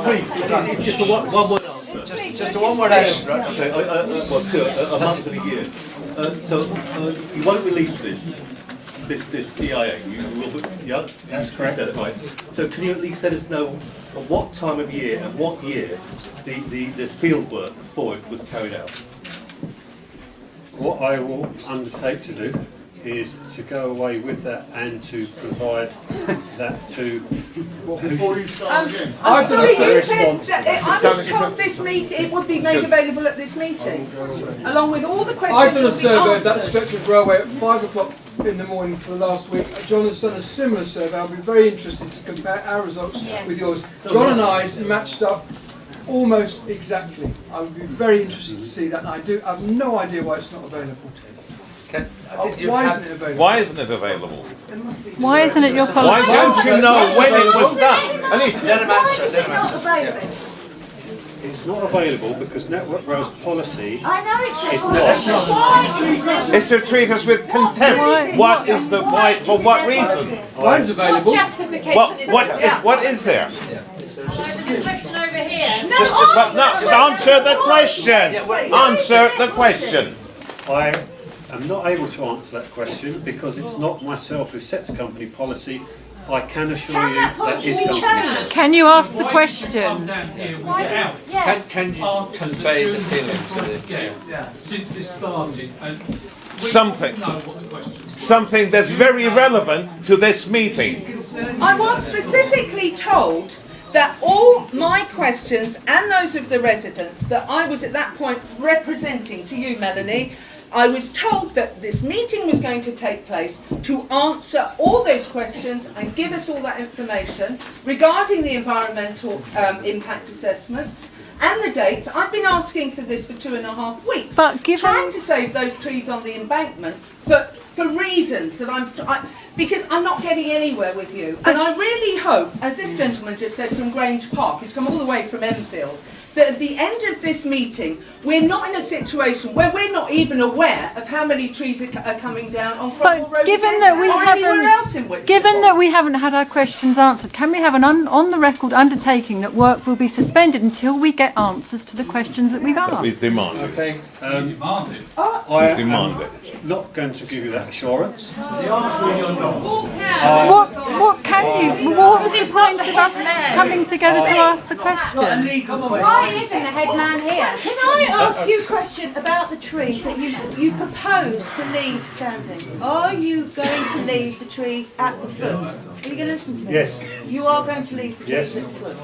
Please, just one word answer. Just a one-word answer. Okay, a month and a year. So you won't release this EIA. You will, yeah, that's correct. You said it right. So can you at least let us know at what time of year and what year the field work for it was carried out? What I will undertake to do is to go away with that and to provide that to. Before you start again. I'm sorry, you said that I was told this meeting, it would be made available at this meeting, along with all the questions. I've done a survey of that stretch of railway at 5 o'clock in the morning for the last week. John has done a similar survey. I'll be very interested to compare our results with yours. John and I's matched up almost exactly. I would be very interested to see that, and I have no idea why it's not available. Why isn't it available? Why isn't it available? Why isn't it your policy? Why don't you know when it was done? At least Let him answer. It's not available because Network Rail's policy I know is not. it's to treat us with contempt. What is the why? For what reason? Mine's available. What is there? There's a question over here. Answer the question. Answer the question. I am not able to answer that question because it's not myself who sets company policy. I can assure you that is company. Can you ask the question? Can you convey the feelings of it? Since this started, and Something that's very relevant to this meeting. I was specifically told that all my questions and those of the residents that I was at that point representing to you, Melanie, I was told that this meeting was going to take place to answer all those questions and give us all that information regarding the environmental impact assessments and the dates. I've been asking for this for 2.5 weeks, trying to save those trees on the embankment for reasons that because I'm not getting anywhere with you. And I really hope, as this gentleman just said from Grange Park, who's come all the way from Enfield, that at the end of this meeting, we're not in a situation where we're not even aware of how many trees are coming down on Cromwell Road given that we haven't had our questions answered, can we have an on-the-record undertaking that work will be suspended until we get answers to the questions that we've asked? We demand it. Okay. demand it. I demand it. Not going to give you that assurance. The answer is you're not. What can you? What was the point of us coming together to ask the question? Why isn't the head man here? Can I ask you a question about the trees that you propose to leave standing? Are you going to leave the trees at the foot? Are you going to listen to me? Yes. You are going to leave the trees at the foot?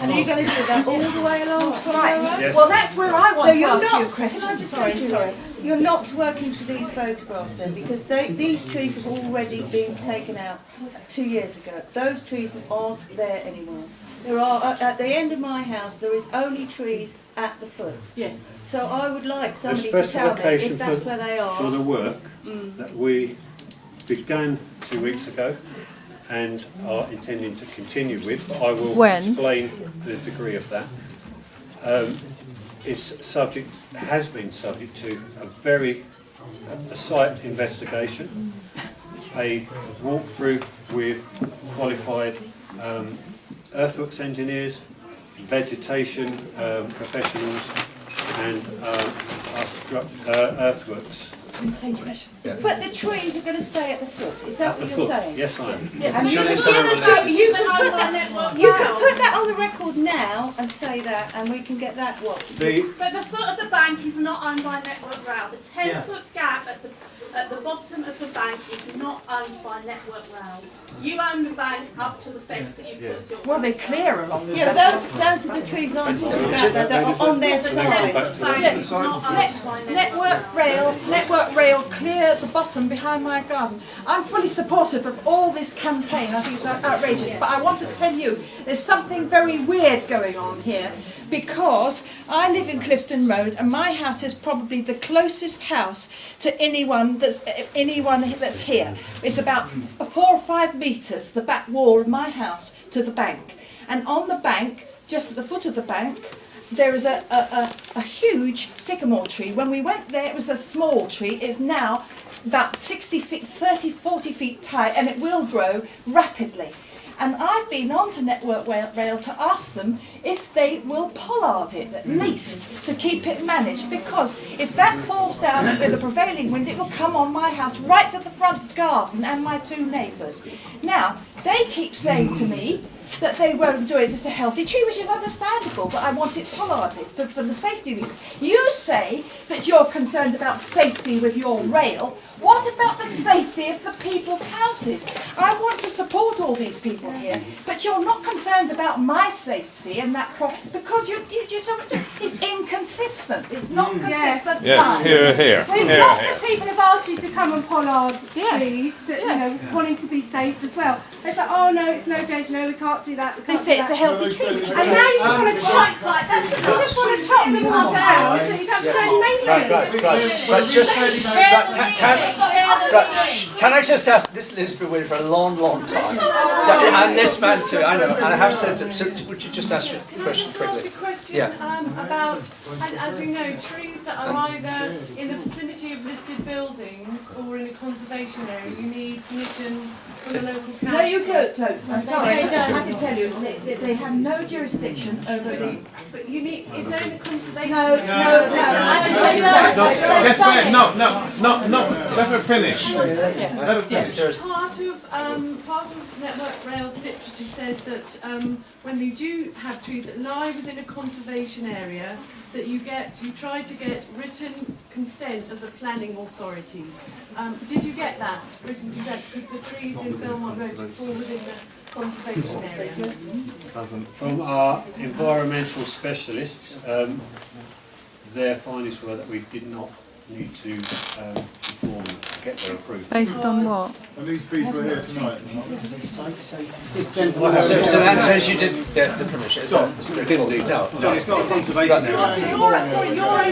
And are you going to do that all the way along? Right. Yes. Well, that's where I want to ask you a question. Sorry. You're not working to these photographs then, because these trees have already been taken out 2 years ago. Those trees aren't there anymore. There are, at the end of my house, there is only trees at the foot. Yeah. So I would like somebody to tell me if that's where they are. For the work that we began 2 weeks ago and are intending to continue with, but I will explain the degree of that. Has been subject to a site investigation, a walkthrough with qualified earthworks engineers, vegetation professionals, and earthworks. But the trees are going to stay at the foot. Is that what you're saying? Yes, I am. Yeah. And you can put that on the record now and say that, and we can get that. But the foot of the bank is not owned by Network Rail. The 10-foot gap at the bottom of the bank is not owned by Network Rail. You own the bank up to the fence that you've put your. Well, they're clear along the those are the trees I'm talking about that are on their side. Network Rail clear the bottom behind my garden. I'm fully supportive of all this campaign. I think it's outrageous, but I want to tell you there's something very weird going on here, because I live in Clifton Road and my house is probably the closest house to anyone that's here. It's about 4 or 5 metres, the back wall of my house, to the bank. And on the bank, just at the foot of the bank, there is a huge sycamore tree. When we went there, it was a small tree. It's now about 60 feet, 30, 40 feet high, and it will grow rapidly. And I've been on to Network Rail to ask them if they will pollard it at least to keep it managed, because if that falls down with the prevailing wind, it will come on my house right to the front garden and my two neighbours. Now, they keep saying to me that they won't do it as a healthy tree, which is understandable, but I want it pollarded for the safety reasons. You say that you're concerned about safety with your rail. What about the safety of the people's houses? I want to support all these people here, but you're not concerned about my safety and that because it's inconsistent. It's not consistent. Yes, here. Lots of people have asked you to come and pollard trees, wanting to be safe as well. They say, oh no, it's no danger, no, we can't do that. They say it's a healthy tree. And now you just want to chop them all down, so you don't have to do any maintenance. But just, can I just ask, this lady's been waiting for a long, long time. And this man too, I know, and I have said to him, so would you just ask your question quickly? About, as you know, trees that are either in the vicinity of listed buildings or in a conservation area, you need permission from the local council. No, you don't. I'm sorry. I can tell you, they have no jurisdiction over the... But you need, if they're in a conservation No. Yes, sir. No. Let her finish. Let her finish. Part of Network Rail's literature says that when you do have trees that lie within a conservation area, that you try to get written consent of the planning authority. Did you get that written consent? Because the trees in Belmont Road fall within the conservation area. From our environmental specialists, their findings were that we did not need to inform them to get their approval. Based on what? And these people are here tonight. So the answer is you didn't get the permission. No, it's not a conservation area.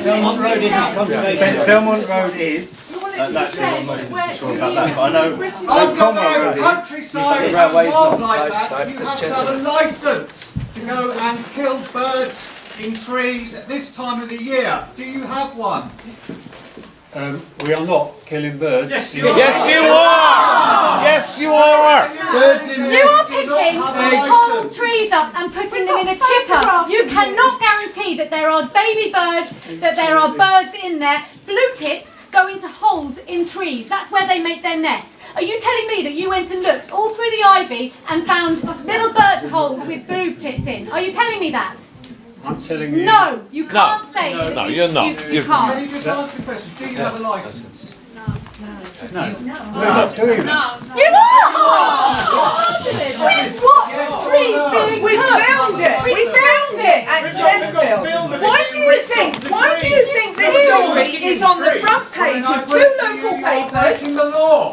Belmont Road is conservation. Belmont Road is. That's I'm not sure about that, but I know Countryside wildlife that you have to have a licence to go and kill birds in trees at this time of the year. Do you have one? We are not killing birds. Yes, you are. Yes, you are. You are picking whole trees up and putting them in a chipper. You cannot guarantee that there are baby birds, that there are birds in there. Blue tits go into holes in trees. That's where they make their nests. Are you telling me that you went and looked all through the ivy and found little bird holes with blue tits in? Are you telling me that? I'm telling you. No, you can't say it. No, you're not. You can't. Can you just answer the question? Do you have a licence? No. We're not doing that. You are! We've watched trees being We filmed it. We filmed it at Sheffield. Why do you think this story is on the front page of two local papers?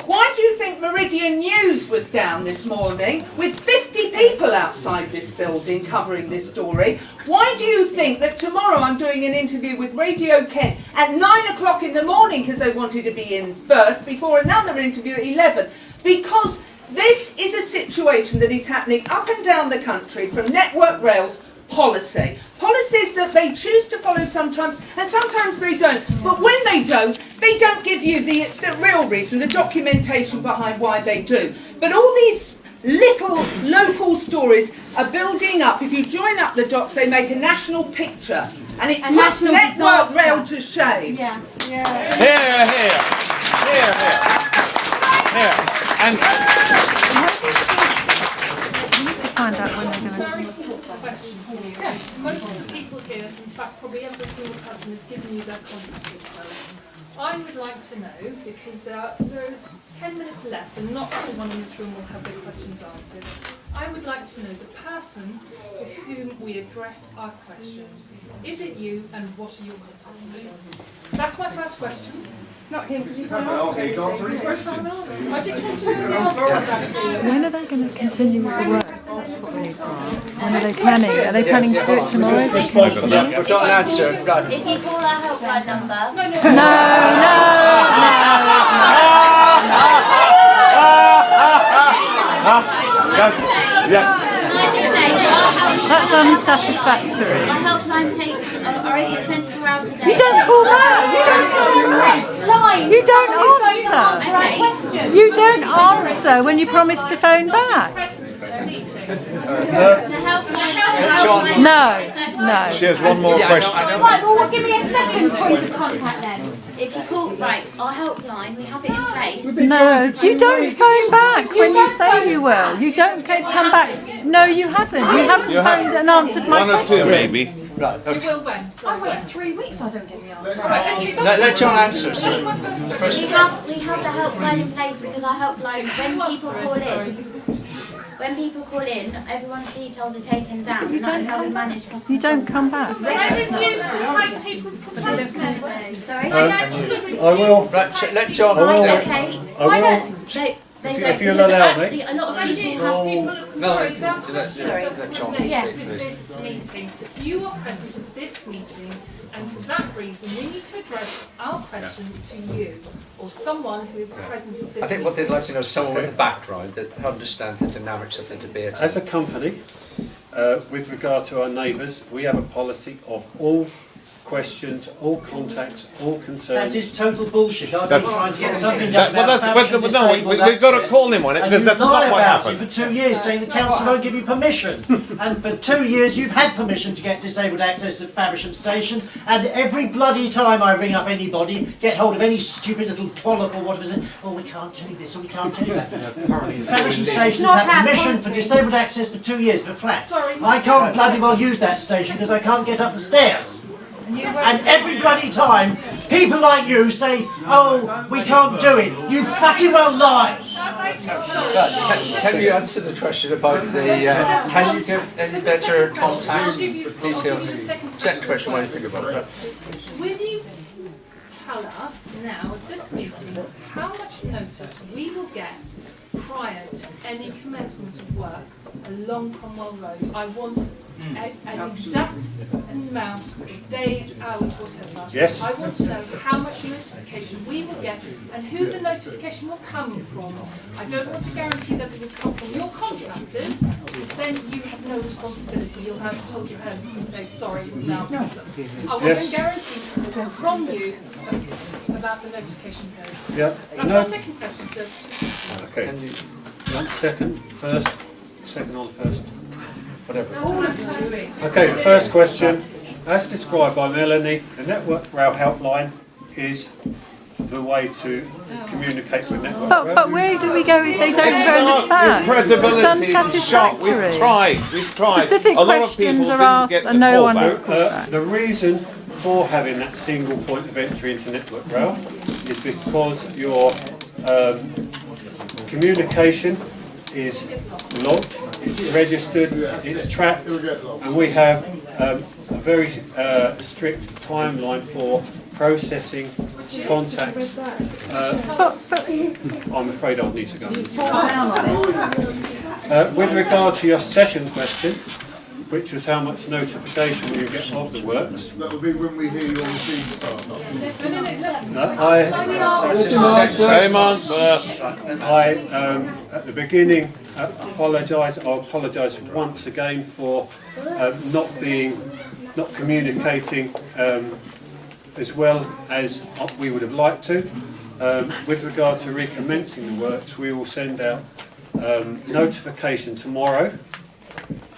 Why do you think Meridian News was down this morning with 50 people outside this building covering this story? Why do you think that tomorrow I'm doing an interview with Radio Kent at 9 o'clock in the morning because they wanted to be in first before another interview at 11? Because this is a situation that is happening up and down the country from Network Rail's policy. Policies that they choose to follow sometimes, and sometimes they don't. But when they don't give you the real reason, the documentation behind why they do. But all these little local stories are building up. If you join up the dots, they make a national picture. And it puts Network Rail to shame. Yeah. Here. And We need to find out when they're going to... Very simple question for you. Most of the people here, in fact probably every single person has given you their contact details. I would like to know, because there is 10 minutes left and not everyone in this room will have their questions answered. I would like to know the person to whom we address our questions. Is it you, and what are your contact details? That's my first question. It's not him because he's not answering questions. I just want to know the answer to that. When are they going to continue with the work? That's what we need to ask. When are they planning? Are they planning to do it tomorrow? Don't answer. If you call our helpline number. That's unsatisfactory. Our helpline takes are open 24 row today. You don't call back. You don't answer. You don't answer when you promise to phone back. No. She has one more question. Right, well, give me a second point of contact then. If you call, right, our helpline, we have it in place. No, you don't phone back when you say you will. You don't come back. No, you haven't. You haven't phoned and answered my question. One or two, maybe. Right, You will when? I wait 3 weeks, I don't get the answer. Let John answer. So We have the helpline in place because our helpline, when people call in, everyone's details are taken down. You don't come back. You don't come back. They don't use to take people's complaints anyway. Sorry? I will. Right, let John. I will. Okay. I will. If you'll allow me. Actually, a lot of people have Sorry, let John. Yes. This meeting. You are present at this meeting, and for that reason, we need to address our questions to you or someone who is present at this I think what meeting. they'd like to know is someone with a background that understands the dynamics of the debate. As a company, with regard to our neighbours, we have a policy of all questions, all contacts, all concerns. That is total bullshit. I've been trying to get something done we've got to call him on it because that's not what happened. For 2 years, saying the council won't give you permission, and for 2 years you've had permission to get disabled access at Faversham Station, and every bloody time I ring up anybody, get hold of any stupid little twallop or whatever, oh we can't tell you this or we can't tell you that. Faversham Station's had permission for disabled access for 2 years for flats. I can't bloody well use that station because I can't get up the stairs. And every bloody time, people like you say, oh, we can't do it. You fucking well lie. Can you answer the question about the, can you give any better contact details? Second question, what do you think about that? Will you tell us now at this meeting how much notice we will get prior to any commencement of work along Cromwell Road? I want an exact amount of days, hours, whatever. Yes. I want to know how much notification we will get and who the notification will come from. I don't want to guarantee that it will come from your contractors, because then you have no responsibility. You'll have to hold your hands and say, sorry, it's now a problem. I want a guarantee from you about the notification codes. Yeah. That's our second question, sir. Okay. Second or the first? Whatever. Okay, the first question. As described by Melanie, the Network Rail helpline is the way to communicate with Network Rail. But where do we go if they don't phone us back? Your credibility It's is shot. unsatisfactory. We've tried. Specific A lot of questions people are didn't asked get the and no call one back. is called back. The reason for having that single point of entry into Network Rail is because your communication is logged, it's registered, it's tracked, and we have a very strict timeline for processing contacts. I'm afraid I'll need to go. With regard to your second question, which was how much notification you get of the works. That will be when we hear your machine start. At the beginning, apologise. I apologise once again for not communicating as well as we would have liked to. With regard to recommencing the works, we will send out notification tomorrow.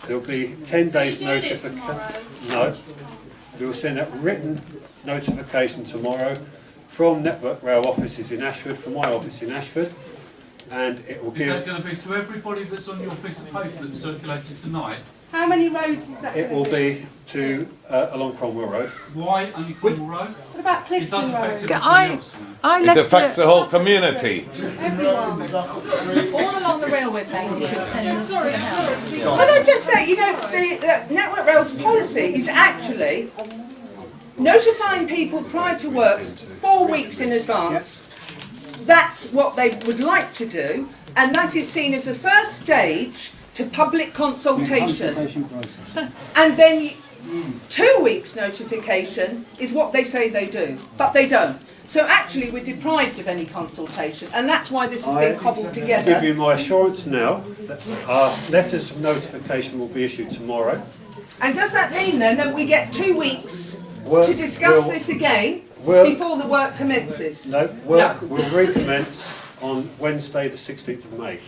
There will be 10 days notification. No, we will send out written notification tomorrow from Network Rail offices in Ashford, from my office in Ashford, and it will give. Is that going to be to everybody that's on your piece of paper that's circulated tonight? How many roads is that? It will be to along Cromwell Road. Why only Cromwell Road? What about It does Clifton affect Road? everybody else. It affects the whole community. All along the railway bank, you should send them to the house. Can I just say, you know, the Network Rail's policy is actually notifying people prior to works 4 weeks in advance. That's what they would like to do, and that is seen as the first stage to public consultation. And then 2 weeks notification is what they say they do, but they don't. So actually we're deprived of any consultation, and that's why this has been cobbled I together. give you my assurance now that our letters of notification will be issued tomorrow. And does that mean then that we get 2 weeks Work to discuss will- this again will- before the work commences? No, work will recommence on Wednesday the 16th of May.